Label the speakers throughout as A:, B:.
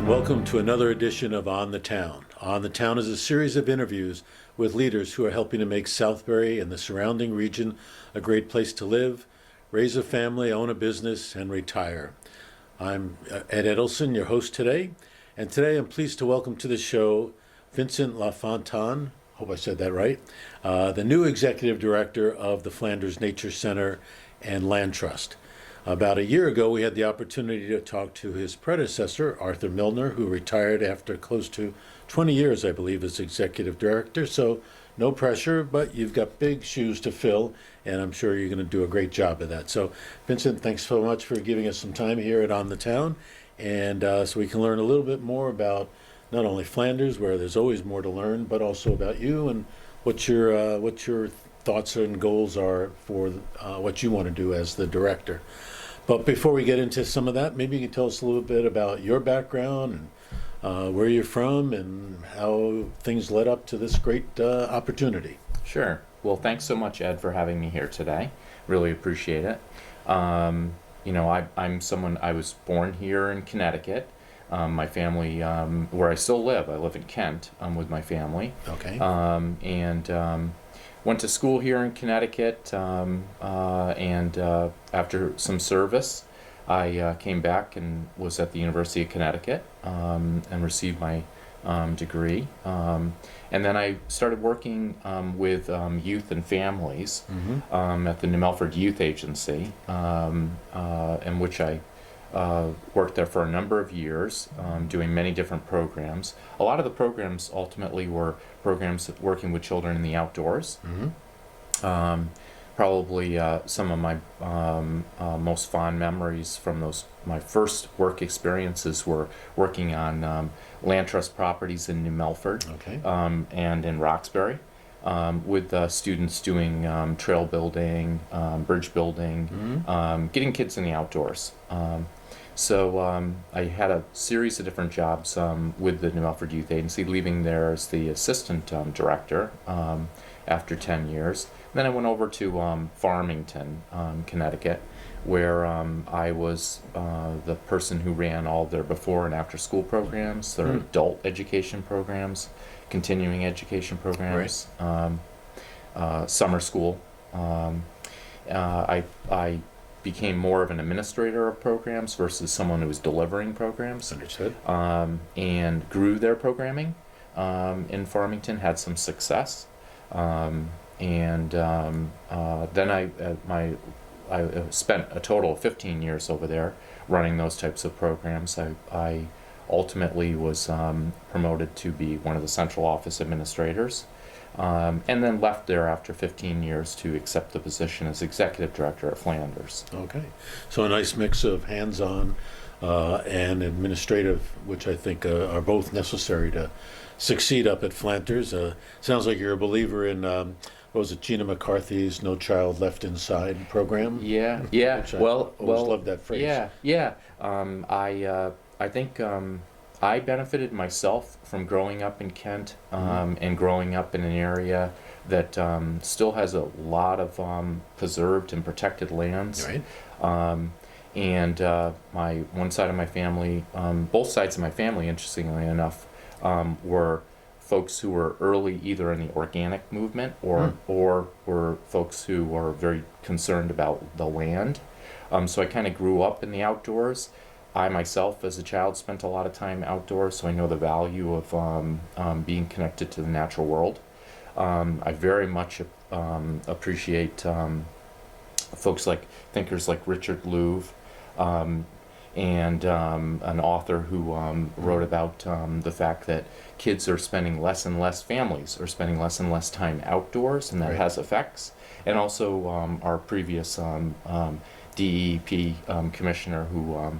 A: and welcome to another edition of On the Town. On the Town is a series of interviews with leaders who are helping to make Southbury and the surrounding region a great place to live, raise a family, own a business, and retire. I'm Ed Edelson, your host today, and today I'm pleased to welcome to the show Vincent LaFontan, hope I said that right, the new executive director of the Flanders Nature Center and Land Trust. About a year ago, we had the opportunity to talk to his predecessor, Arthur Milner, who retired after close to 20 years, I believe, as executive director. So no pressure, but you've got big shoes to fill, and I'm sure you're going to do a great job of that. So, Vincent, thanks so much for giving us some time here at On the Town, and so we can learn a little bit more about not only Flanders, where there's always more to learn, but also about you and what your thoughts and goals are for what you want to do as the director. But before we get into some of that, maybe you can tell us a little bit about your background and where you're from and how things led up to this great opportunity.
B: Sure. Well, thanks so much, Ed, for having me here today. Really appreciate it. I'm someone, I was born here in Connecticut. My family, where I still live, I live in Kent with my family.
A: Okay.
B: Went to school here in Connecticut, and after some service, I came back and was at the University of Connecticut and received my degree. And then I started working with youth and families at the New Milford Youth Agency, in which I worked there for a number of years, doing many different programs. A lot of the programs ultimately were programs working with children in the outdoors. Probably some of my most fond memories from my first work experiences were working on land trust properties in New Milford,
A: Okay.
B: and in Roxbury, with students doing trail building, bridge building, getting kids in the outdoors. So I had a series of different jobs with the New Milford Youth Agency, leaving there as the assistant director after 10 years. Then I went over to Farmington, Connecticut, where I was the person who ran all their before and after school programs, their adult education programs, continuing education programs, summer school. I became more of an administrator of programs versus someone who was delivering programs.
A: Understood.
B: And grew their programming in Farmington, had some success. Then I spent a total of 15 years over there running those types of programs. I ultimately was promoted to be one of the central office administrators. And then left there after 15 years to accept the position as executive director at Flanders.
A: Okay. So a nice mix of hands-on and administrative, which I think are both necessary to succeed up at Flanders. Sounds like you're a believer in, what was it, Gina McCarthy's No Child Left Inside program?
B: Yeah.
A: Which I always loved that phrase.
B: Yeah. I think I benefited myself from growing up in Kent, and growing up in an area that still has a lot of preserved and protected lands.
A: Right.
B: My one side of my family, both sides of my family, interestingly enough, were folks who were early either in the organic movement or were folks who were very concerned about the land. So I kind of grew up in the outdoors. I myself, as a child, spent a lot of time outdoors, so I know the value of being connected to the natural world. I very much appreciate thinkers like Richard Louv, and an author who wrote about the fact that kids are spending less and less, families are spending less and less time outdoors, and that has effects. And also our previous DEP commissioner who,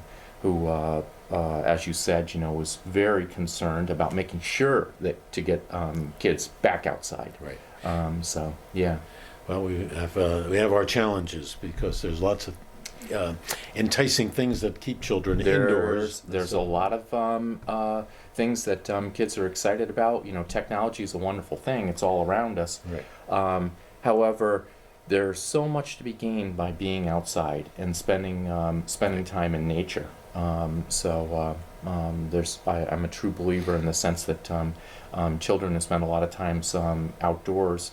B: as you said, was very concerned about making sure that to get kids back outside.
A: Right.
B: So yeah.
A: Well, we have our challenges because there's lots of enticing things that keep children indoors.
B: There's a lot of things that kids are excited about. Technology is a wonderful thing. It's all around us.
A: Right.
B: However, there's so much to be gained by being outside and spending time in nature. I'm a true believer in the sense that children who spend a lot of times outdoors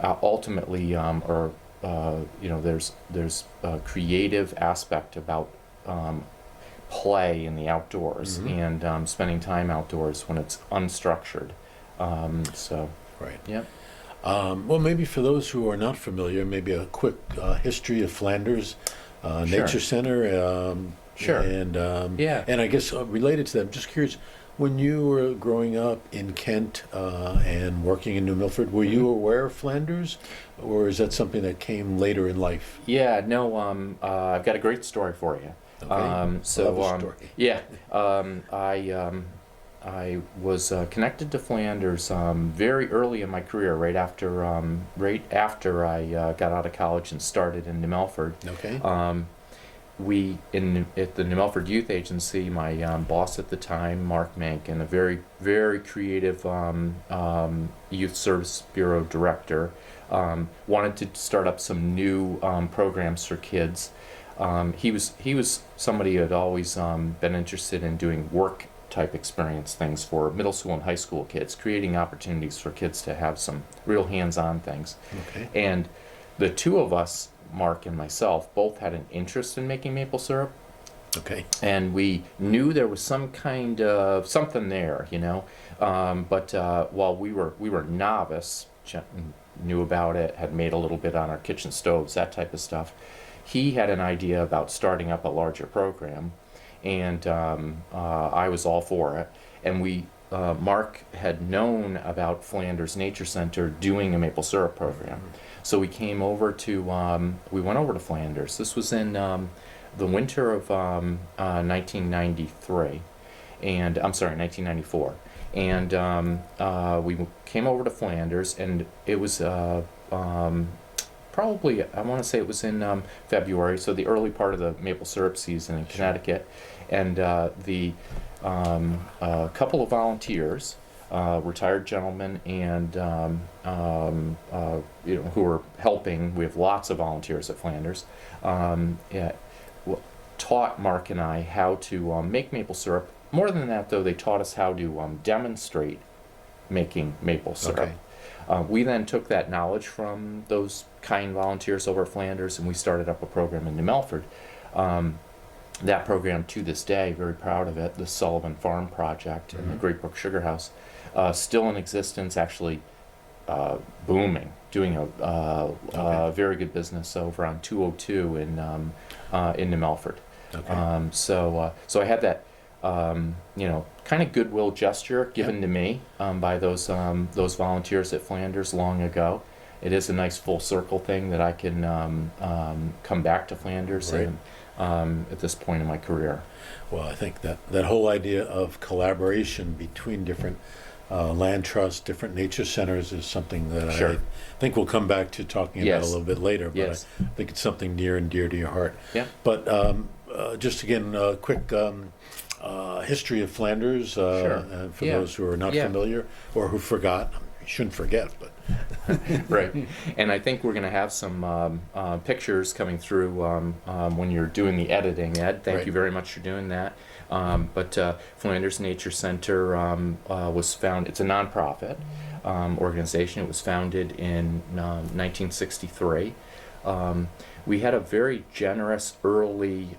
B: ultimately are there's a creative aspect about play in the outdoors and spending time outdoors when it's unstructured.
A: Right.
B: Yeah.
A: Well, maybe for those who are not familiar, maybe a quick history of Flanders Nature Center.
B: Sure. Yeah.
A: And I guess related to that, I'm just curious, when you were growing up in Kent and working in New Milford, were you aware of Flanders, or is that something that came later in life?
B: Yeah, no, I've got a great story for you.
A: Okay. Love a story.
B: Yeah, I was connected to Flanders very early in my career, right after I got out of college and started in New Milford.
A: Okay.
B: At the New Milford Youth Agency, my boss at the time, Mark Mankin, a very, very creative youth service bureau director, wanted to start up some new programs for kids. He was somebody who had always been interested in doing work type experience things for middle school and high school kids, creating opportunities for kids to have some real hands-on things.
A: Okay.
B: And the two of us, Mark and myself, both had an interest in making maple syrup.
A: Okay.
B: And we knew there was some kind of something there, but while we were novice, knew about it, had made a little bit on our kitchen stoves, that type of stuff. He had an idea about starting up a larger program, and I was all for it. And Mark had known about Flanders Nature Center doing a maple syrup program, so we went over to Flanders. This was in the winter of 1993, and I'm sorry, 1994, and we came over to Flanders, and it was probably, I want to say it was in February, so the early part of the maple syrup season in Connecticut, and the couple of volunteers, retired gentlemen, and who were helping. We have lots of volunteers at Flanders. Taught Mark and I how to make maple syrup. More than that, though, they taught us how to demonstrate making maple syrup.
A: Okay.
B: We then took that knowledge from those kind volunteers over at Flanders, and we started up a program in New Milford. That program, to this day, very proud of it, the Sullivan Farm Project and the Great Brook Sugar House, still in existence, actually booming, doing a very good business over on 202 in New Milford.
A: Okay.
B: So I had that kind of goodwill gesture given to me by those volunteers at Flanders long ago. It is a nice full circle thing that I can come back to Flanders
A: Right.
B: at this point in my career.
A: Well, I think that whole idea of collaboration between different land trusts, different nature centers is something that
B: Sure.
A: I think we'll come back to talking about
B: Yes.
A: a little bit later, but
B: Yes.
A: I think it's something near and dear to your heart.
B: Yeah.
A: But just again, a quick history of Flanders
B: Sure.
A: for
B: Yeah.
A: those who are not
B: Yeah.
A: familiar or who forgot. You shouldn't forget, but
B: Right. And I think we're going to have some pictures coming through when you're doing the editing, Ed. Thank
A: Right.
B: you very much for doing that. But Flanders Nature Center was founded, it's a nonprofit organization. It was founded in 1963. We had a very generous early,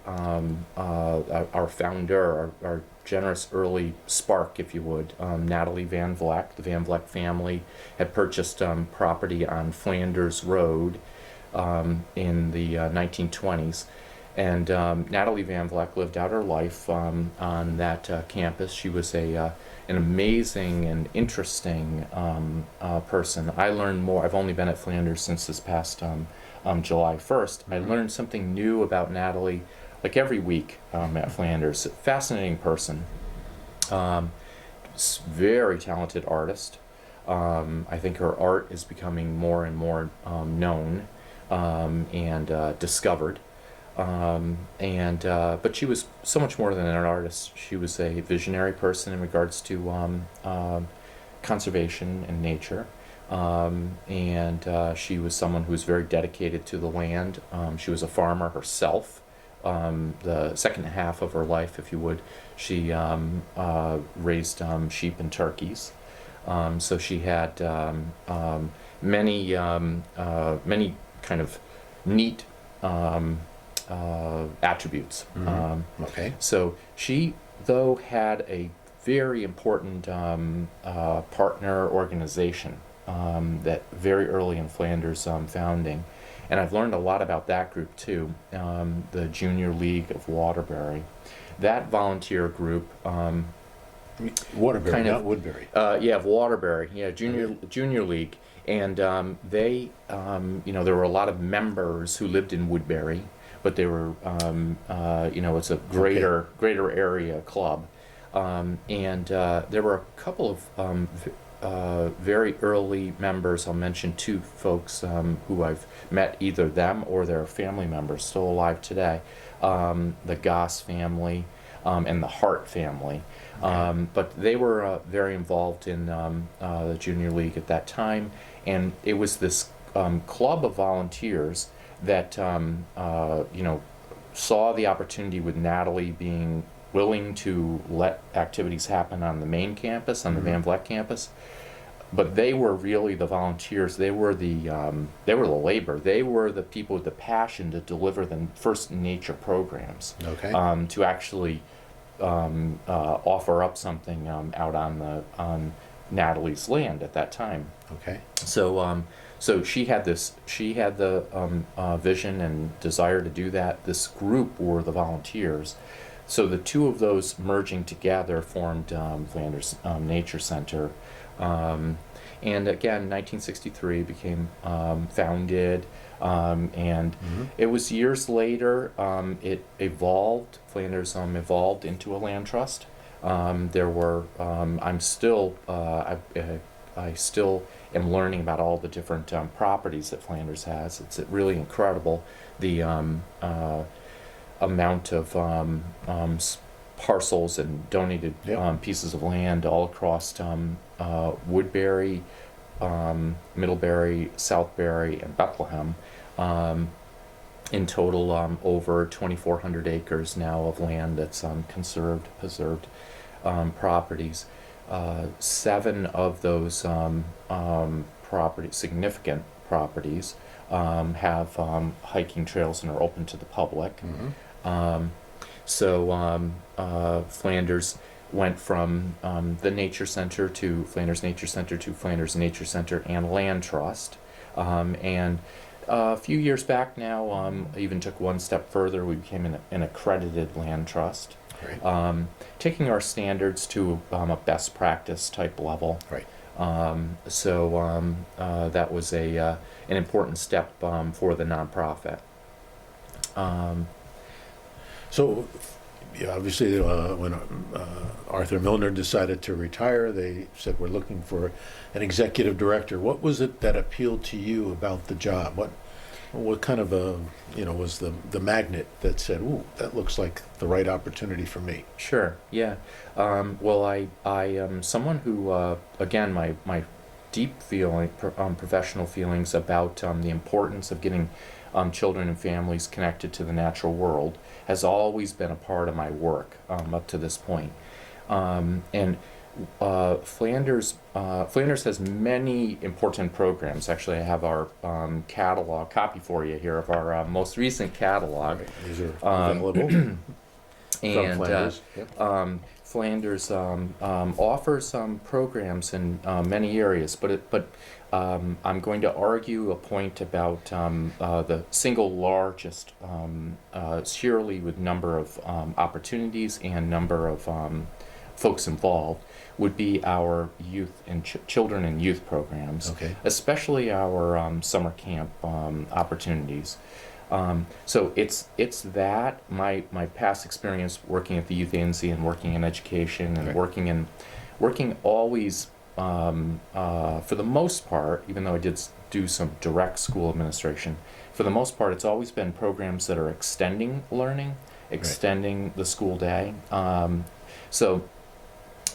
B: our founder, our generous early spark, if you would, Natalie Van Vleck. The Van Vleck family had purchased property on Flanders Road in the 1920s. And Natalie Van Vleck lived out her life on that campus. She was an amazing and interesting person. I learned more. I've only been at Flanders since this past July 1st. I learned something new about Natalie, like every week at Flanders. Fascinating person. Very talented artist. I think her art is becoming more and more known and discovered. But she was so much more than an artist. She was a visionary person in regards to conservation and nature. She was someone who was very dedicated to the land. She was a farmer herself. the second half of her life, if you would, she raised sheep and turkeys. So she had many many kind of neat attributes.
A: Okay.
B: So she, though, had a very important partner organization that very early in Flanders founding. And I've learned a lot about that group too, the Junior League of Waterbury. That volunteer group,
A: Waterbury,
B: kind of-
A: not Woodbury.
B: yeah, of Waterbury, yeah, Junior League, and they, there were a lot of members who lived in Woodbury, but they were, it's a greater area club, and there were a couple of very early members. I'll mention two folks who I've met, either them or their family members, still alive today, the Goss family and the Hart family. But they were very involved in the Junior League at that time, and it was this club of volunteers that saw the opportunity with Natalie being willing to let activities happen on the main campus, on the Van Vleck campus. But they were really the volunteers. They were the labor. They were the people with the passion to deliver the first nature programs.
A: Okay.
B: To actually offer up something out on Natalie's land at that time.
A: Okay.
B: So she had the vision and desire to do that. This group were the volunteers. So the two of those merging together formed Flanders Nature Center. And again, 1963 became founded, and it was years later it evolved. Flanders evolved into a land trust. There were I still am learning about all the different properties that Flanders has. It's really incredible, the amount of parcels and donated pieces of land all across Woodbury, Middlebury, Southbury, and Bethlehem. In total, over 2,400 acres now of land that's preserved properties. 7 of those significant properties, have hiking trails and are open to the public. So Flanders went from the Nature Center to Flanders Nature Center to Flanders Nature Center and Land Trust. And a few years back now, I even took one step further. We became an accredited land trust, taking our standards to a best practice type level.
A: Right.
B: So that was an important step for the nonprofit.
A: So, yeah, obviously, when Arthur Milner decided to retire, they said, we're looking for an executive director. What was it that appealed to you about the job? What kind of was the magnet that said, ooh, that looks like the right opportunity for me?
B: Sure, yeah. Well, I am someone who, again, my deep professional feelings about the importance of getting children and families connected to the natural world has always been a part of my work up to this point. And Flanders has many important programs. Actually, I have our copy for you here of our most recent catalog.
A: Right. These are available from Flanders.
B: Flanders offers programs in many areas, but I'm going to argue a point about the single largest, surely with number of opportunities and number of folks involved, would be our youth and children and youth programs, especially our summer camp opportunities. So it's that my past experience working at the youth agency and working in education and working always for the most part, even though I did do some direct school administration, for the most part it's always been programs that are extending learning, extending the school day. So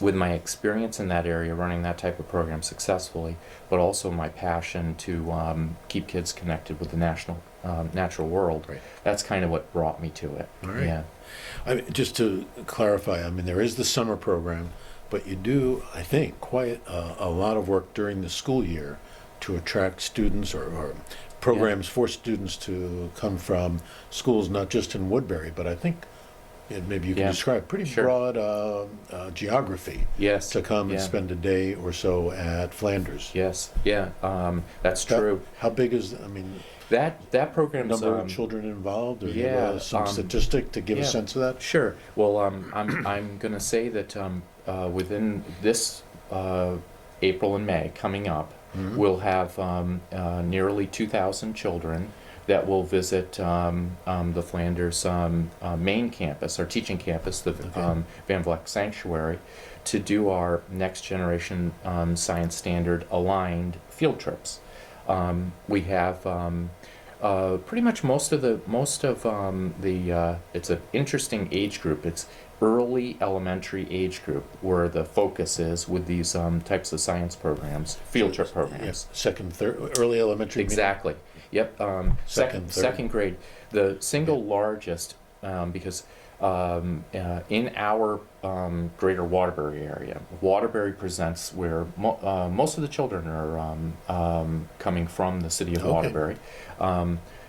B: with my experience in that area, running that type of program successfully, but also my passion to keep kids connected with the natural world,
A: Right.
B: that's kind of what brought me to it.
A: All right.
B: Yeah.
A: I mean, just to clarify, I mean, there is the summer program, but you do, I think, quite a lot of work during the school year to attract students or programs for students to come from schools, not just in Woodbury, but I think maybe you can
B: Yeah.
A: describe pretty
B: Sure.
A: broad geography
B: Yes.
A: to come and
B: Yeah.
A: spend a day or so at Flanders.
B: Yes. Yeah. That's
A: How-
B: true.
A: How big is, I mean,
B: That program's
A: number of children involved, or
B: yeah,
A: some statistic to give a
B: yeah.
A: sense of that?
B: Sure. Well, I'm going to say that within this April and May coming up,
A: Mhm.
B: we'll have nearly 2,000 children that will visit the Flanders main campus, our teaching campus, the Van Vleck Sanctuary, to do our next generation science standard aligned field trips. We have pretty much most of the it's an interesting age group. It's early elementary age group where the focus is with these types of science programs, field trip programs.
A: Yes, second, third, early elementary. meaning-
B: Exactly. Yep.
A: Second, third.
B: Second grade. The single largest, because in our greater Waterbury area, Waterbury presents where most of the children are coming from the city of
A: Okay.
B: Waterbury.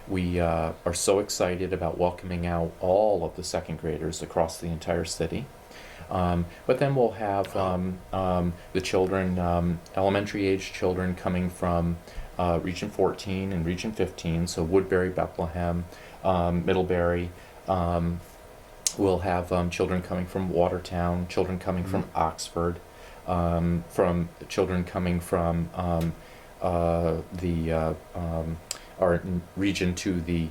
B: We are so excited about welcoming out all of the second graders across the entire city. But then we'll have the children, elementary age children coming from Region 14 and Region 15, so Woodbury, Bethlehem, Middlebury. We'll have children coming from Watertown, children coming from Oxford, from children coming from our region to the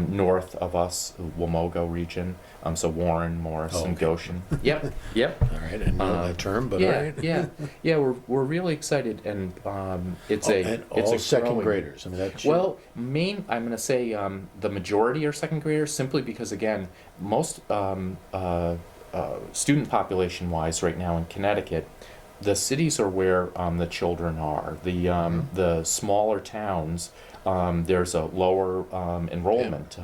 B: north of us, Wamogo region. So Warren, Morris,
A: Oh,
B: and
A: okay.
B: Goshen. Yep, yep.
A: All right, I didn't know that term, but all
B: Yeah,
A: right.
B: yeah. We're really excited, and it's
A: And all
B: a
A: second
B: growing-
A: graders. I mean, that's
B: Well, I'm going to say the majority are second graders, simply because again, most student population wise right now in Connecticut, the cities are where the children are. The smaller towns, there's a lower enrollment.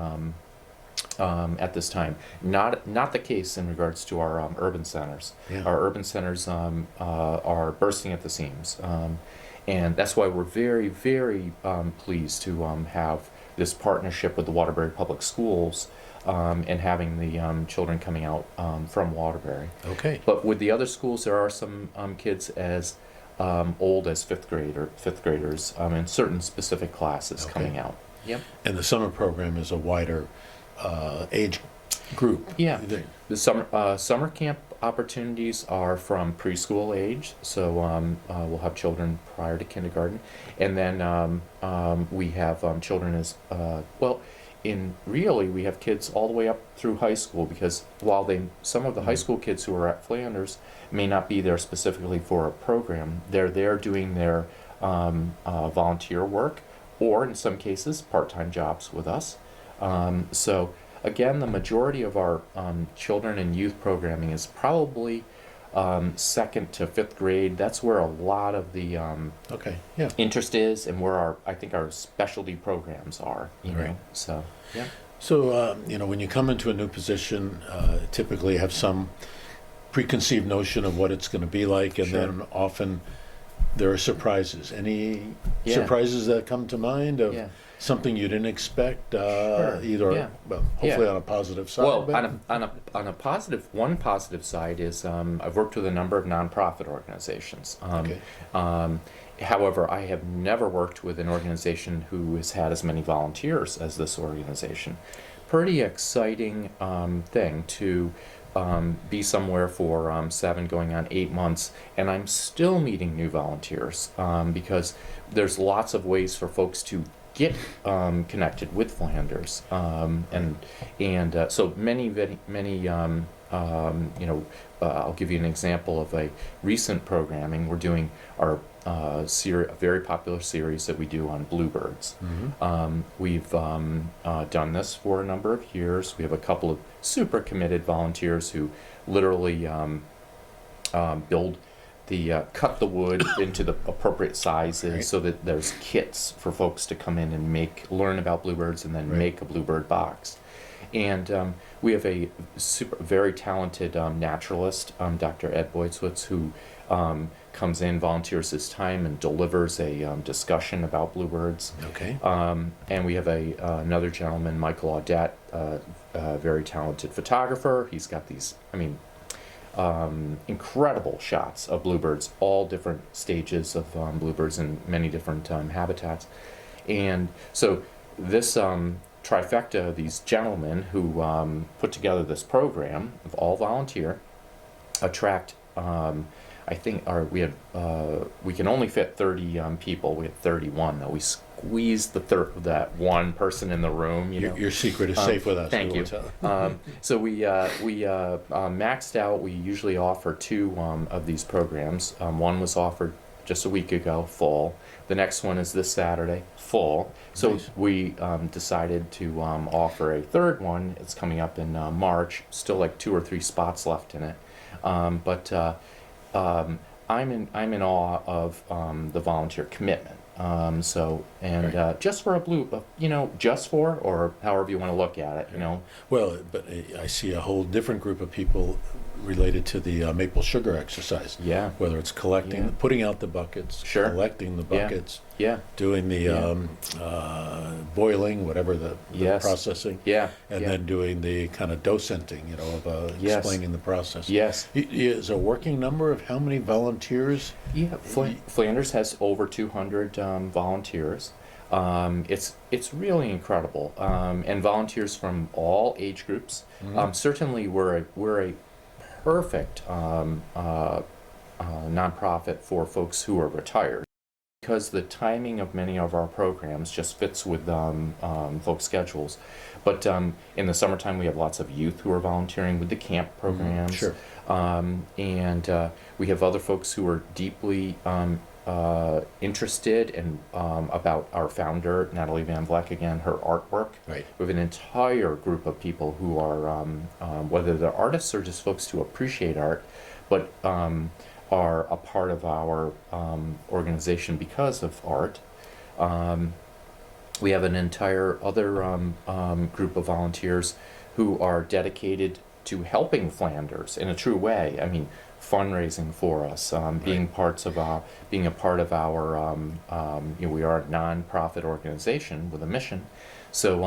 B: At this time, not the case in regards to our urban centers.
A: Yeah.
B: Our urban centers are bursting at the seams, and that's why we're very, very pleased to have this partnership with the Waterbury Public Schools and having the children coming out from Waterbury.
A: okay.
B: But with the other schools, there are some kids as old as fifth graders in certain specific classes
A: Okay.
B: coming out. Yep.
A: And the summer program is a wider age group.
B: Yeah.
A: you think?
B: The summer camp opportunities are from preschool age, so we'll have children prior to kindergarten, and then we have children as well. We have kids all the way up through high school, because while some of the high school kids who are at Flanders may not be there specifically for a program, they're there doing their volunteer work, or in some cases part-time jobs with us. So again, the majority of our children and youth programming is probably second to fifth grade. That's where a lot of the
A: Okay, yeah.
B: interest is, and where I think our specialty programs are. You
A: Right.
B: know, so yeah,
A: So, when you come into a new position, typically have some preconceived notion of what it's going to be like, and
B: Sure.
A: then often there are surprises. Any
B: Yeah.
A: surprises that come to mind of
B: yeah.
A: something you didn't expect,
B: Sure.
A: either,
B: Yeah.
A: well, hopefully
B: Yeah.
A: on a positive side?
B: Well,
A: but-
B: on a positive, one positive side is I've worked with a number of nonprofit organizations.
A: Okay.
B: However, I have never worked with an organization who has had as many volunteers as this organization. Pretty exciting thing to be somewhere for 7 going on 8 months, and I'm still meeting new volunteers because there's lots of ways for folks to get connected with Flanders, and so many. I'll give you an example of a recent programming. We're doing our a very popular series that we do on bluebirds.
A: Mhm.
B: We've done this for a number of years. We have a couple of super committed volunteers who literally build cut the wood into the appropriate sizes
A: Right.
B: so that there's kits for folks to come in and learn about bluebirds and then
A: Right.
B: make a bluebird box. And we have a very talented naturalist, Dr. Ed Boydswitz, who comes in, volunteers his time, and delivers a discussion about bluebirds.
A: Okay.
B: And we have another gentleman, Michael Audette, a very talented photographer. He's got these, incredible shots of bluebirds, all different stages of bluebirds in many different habitats. And so this trifecta, these gentlemen who put together this program of all volunteer, attract we can only fit 30 people. We had 31 though. We squeezed that one person in the room.
A: Your secret is safe with us.
B: Thank you. So we maxed out. We usually offer 2 of these programs. One was offered just a week ago, full. The next one is this Saturday, full. So
A: Nice.
B: we decided to offer a third one. It's coming up in March. Still like 2 or 3 spots left in it. But I'm in awe of the volunteer commitment. Just for just for, or however you want to look at it,
A: Well, but I see a whole different group of people related to the maple sugar exercise.
B: Yeah.
A: Whether it's collecting,
B: Yeah.
A: putting out the buckets,
B: Sure.
A: collecting the
B: Yeah.
A: buckets,
B: Yeah.
A: doing the boiling, whatever the
B: Yes.
A: processing,
B: Yeah.
A: and
B: yeah.
A: then doing the kind of docenting, of
B: Yes.
A: explaining the process.
B: Yes.
A: Is a working number of how many volunteers?
B: Yeah, Flanders has over 200 volunteers. It's really incredible, and volunteers from all age groups. Certainly, we're a perfect nonprofit for folks who are retired, because the timing of many of our programs just fits with folks' schedules. But in the summertime, we have lots of youth who are volunteering with the camp programs.
A: Sure.
B: And we have other folks who are deeply interested in about our founder, Natalie Van Vleck, again, her artwork.
A: Right.
B: We have an entire group of people who are, whether they're artists or just folks who appreciate art, but are a part of our organization because of art. We have an entire other group of volunteers who are dedicated to helping Flanders in a true way. Fundraising for us, being being a part of our. We are a non-profit organization with a mission, so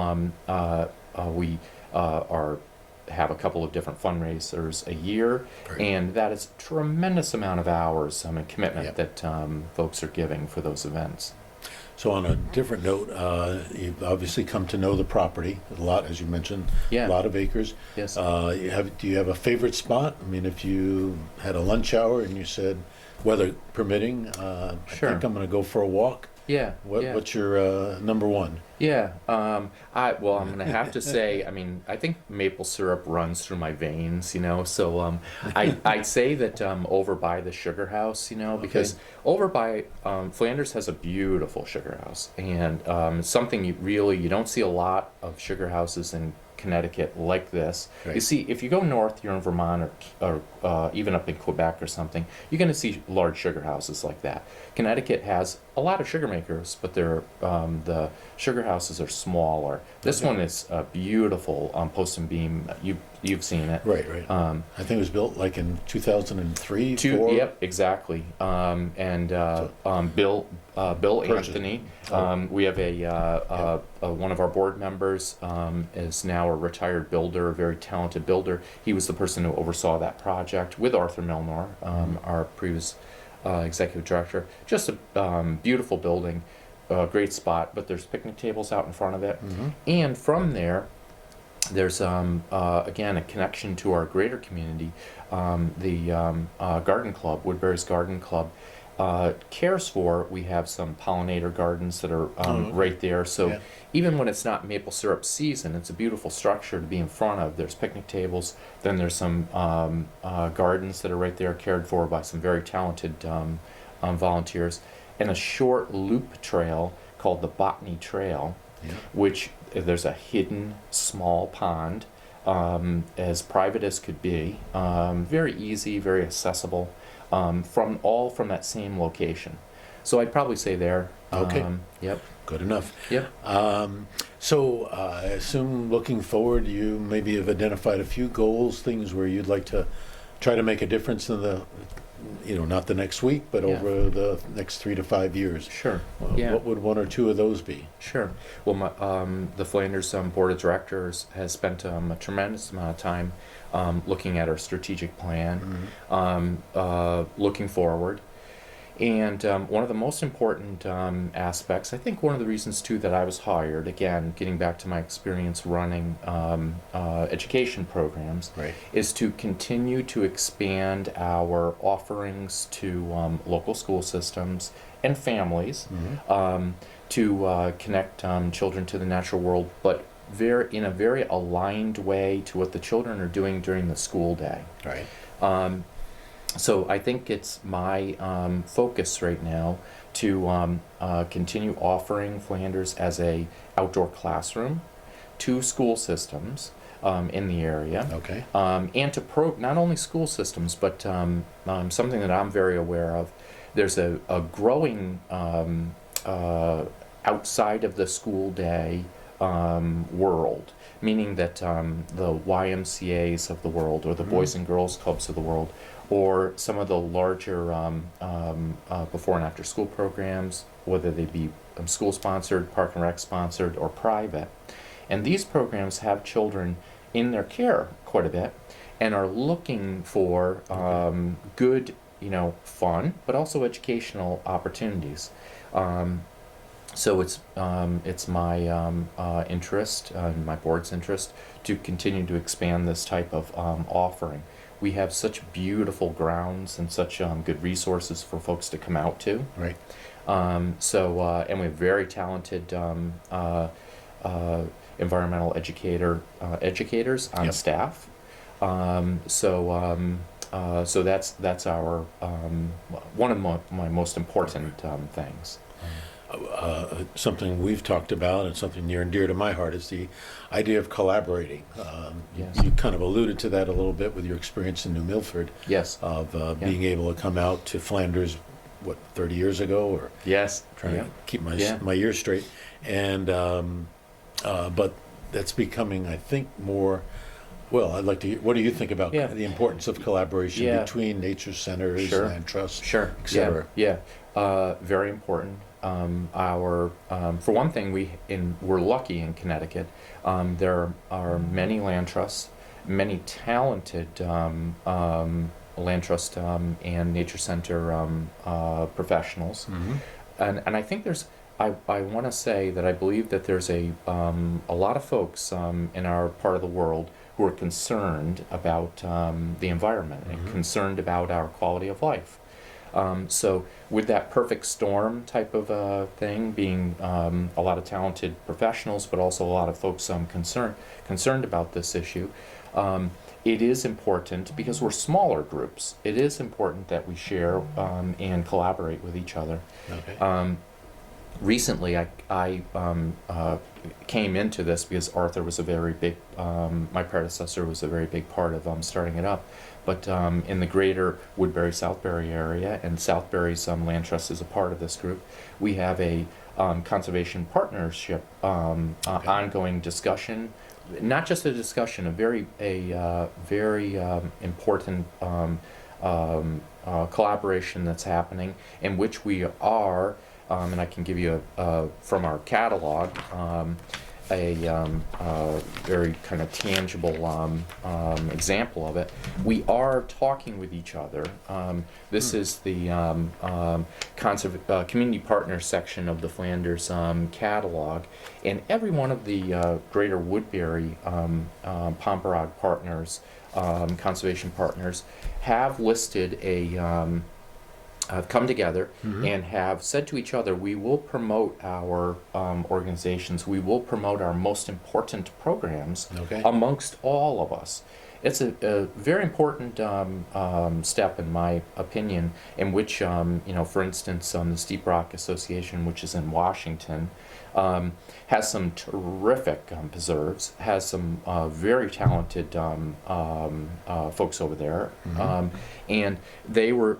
B: we have a couple of different fundraisers a year,
A: Great.
B: and that is a tremendous amount of hours and commitment
A: Yep.
B: that folks are giving for those events.
A: So on a different note, you've obviously come to know the property a lot, as you mentioned.
B: Yeah.
A: A lot of acres.
B: Yes.
A: Do you have a favorite spot? If you had a lunch hour and you said, weather permitting, I
B: Sure.
A: think I'm going to go for a walk.
B: Yeah.
A: What's your number one?
B: Yeah. I'm gonna have to say, I think maple syrup runs through my veins, So I'd say that over by the sugar house, because over by Flanders has a beautiful sugar house, and something you don't see a lot of sugar houses in Connecticut like this.
A: Right.
B: You see, if you go north, you're in Vermont or even up in Quebec or something, you're going to see large sugar houses like that. Connecticut has a lot of sugar makers, but the sugar houses are smaller. This one is beautiful post and beam. You've seen it.
A: Right. I think it was built like in 2003, 4.
B: Yep, exactly. Bill
A: Purchased.
B: Anthony. We have one of our board members is now a retired builder, a very talented builder. He was the person who oversaw that project with Arthur Milnor, our previous executive director. Just a beautiful building, great spot. But there's picnic tables out in front of it, and from there's again a connection to our greater community. The garden club, Woodbury's Garden Club, cares for. We have some pollinator gardens that are right there. So
A: Yeah.
B: even when it's not maple syrup season, it's a beautiful structure to be in front of. There's picnic tables. Then there's some gardens that are right there, cared for by some very talented volunteers, and a short loop trail called the Botany Trail, which there's a hidden small pond as private as could be, very easy, very accessible, from that same location. So I'd probably say there.
A: Okay.
B: Yep.
A: Good enough.
B: Yep.
A: So I assume looking forward, you maybe have identified a few goals, things where you'd like to try to make a difference in the, not the next week, but
B: Yeah.
A: over the next 3 to 5 years.
B: Sure. Yeah.
A: What would 1 or 2 of those be?
B: Sure. Well, the Flanders Board of Directors has spent a tremendous amount of time looking at our strategic plan, looking forward. And one of the most important aspects, I think one of the reasons too that I was hired, again, getting back to my experience running education programs,
A: Right.
B: is to continue to expand our offerings to local school systems and families, to connect children to the natural world, but in a very aligned way to what the children are doing during the school day.
A: Right.
B: So I think it's my focus right now to continue offering Flanders as a outdoor classroom to school systems in the area.
A: Okay.
B: And to not only school systems, but something that I'm very aware of. There's a growing outside of the school day world, meaning that the YMCAs of the world, or the Boys and Girls Clubs of the world, or some of the larger before and after school programs, whether they be school sponsored, park and rec sponsored, or private. And these programs have children in their care quite a bit and are looking for good, fun, but also educational opportunities. So it's my interest, my board's interest, to continue to expand this type of offering. We have such beautiful grounds and such good resources for folks to come out to.
A: Right.
B: And we have very talented environmental educators on staff. So that's our one of my most important things.
A: Something we've talked about and something near and dear to my heart is the idea of collaborating.
B: Yes.
A: You kind of alluded to that a little bit with your experience in New Milford.
B: Yes.
A: Of being able to come out to Flanders, 30 years ago, or
B: yes,
A: trying to keep my years straight, and but that's becoming, I think, more. Well, I'd like to hear, what do you think about the importance of collaboration between nature centers, land trusts, etc.?
B: Very important. For one thing, we're lucky in Connecticut. There are many land trusts, many talented land trust and nature center professionals, and I think I want to say that I believe that there's a lot of folks in our part of the world who are concerned about the environment and concerned about our quality of life. So with that perfect storm type of thing, being a lot of talented professionals, but also a lot of folks concerned about this issue, it is important, because we're smaller groups, it is important that we share and collaborate with each other.
A: Okay.
B: Recently, I came into this because Arthur was a very big, my predecessor was a very big part of starting it up. But in the greater Woodbury-Southbury area, and Southbury's Land Trust is a part of this group, we have a conservation partnership, ongoing discussion, not just a discussion, a very important collaboration that's happening, in which we are, and I can give you from our catalog, a very kind of tangible example of it. We are talking with each other. This is the community partner section of the Flanders catalog, and every one of the greater Woodbury Pomperog partners, conservation partners, have listed have come together and have said to each other, we will promote our organizations, we will promote our most important programs amongst all of us. It's a very important step, in my opinion, in which, for instance, the Steep Rock Association, which is in Washington, has some terrific preserves, has some very talented folks over there, and they were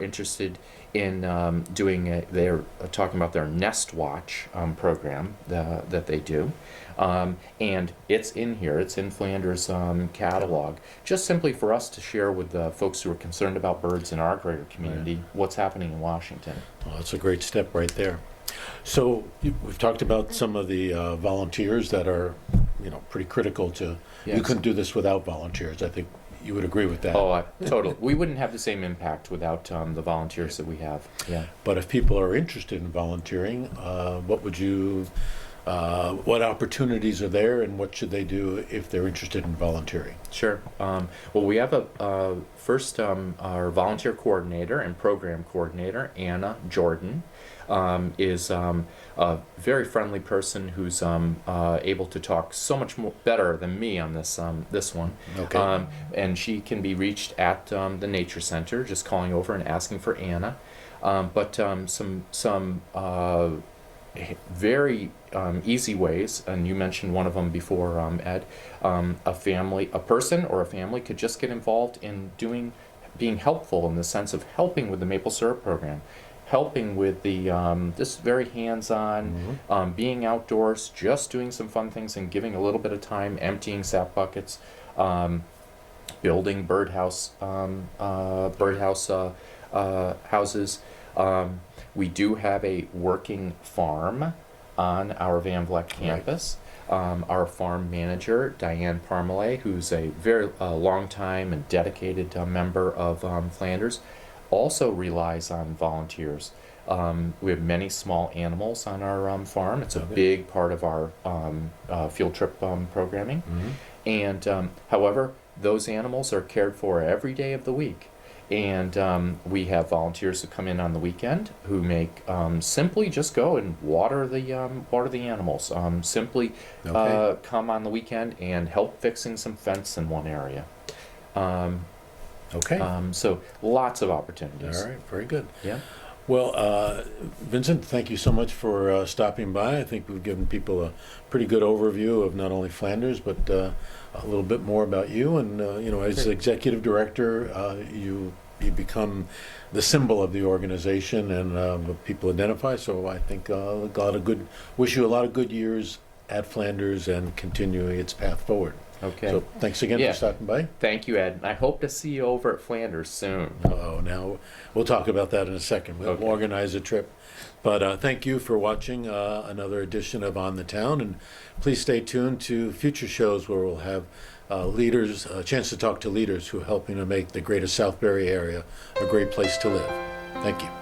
B: interested in doing. They're talking about their Nest Watch program that they do. And it's in here, it's in Flanders catalog, just simply for us to share with the folks who are concerned about birds in our greater community what's happening in Washington.
A: Well, that's a great step right there. So we've talked about some of the volunteers that are, pretty critical to.
B: Yes.
A: You couldn't do this without volunteers. I think you would agree with that.
B: Oh, totally. We wouldn't have the same impact without the volunteers that we have. Yeah.
A: But if people are interested in volunteering, what opportunities are there, and what should they do if they're interested in volunteering?
B: Sure. Well, we have first our volunteer coordinator and program coordinator, Anna Jordan, is a very friendly person who's able to talk so much more better than me on this one.
A: Okay.
B: And she can be reached at the Nature Center, just calling over and asking for Anna. But some very easy ways, and you mentioned one of them before, Ed. A person or a family could just get involved in being helpful in the sense of helping with the maple syrup program, helping with the just very hands-on, being outdoors, just doing some fun things and giving a little bit of time, emptying sap buckets, building houses. We do have a working farm on our Van Vleck campus. Right. Our farm manager, Diane Parmalee, who's a very long-time and dedicated member of Flanders, also relies on volunteers. We have many small animals on our farm. It's a big part of our field trip programming. And however, those animals are cared for every day of the week. And we have volunteers who come in on the weekend who make simply just go and water the animals. Simply come on the weekend and help fixing some fence in one area. So lots of opportunities.
A: All right, very good.
B: Yeah.
A: Well, Vincent, thank you so much for stopping by. I think we've given people a pretty good overview of not only Flanders, but a little bit more about you. And, as executive director, you become the symbol of the organization and what people identify. So I think wish you a lot of good years at Flanders and continuing its path forward.
B: Okay.
A: So thanks again for stopping by.
B: Thank you, Ed. I hope to see you over at Flanders soon.
A: Now we'll talk about that in a second. We'll organize a trip. But thank you for watching another edition of On the Town, and please stay tuned to future shows where we'll have a chance to talk to leaders who are helping to make the greater Southbury area a great place to live. Thank you.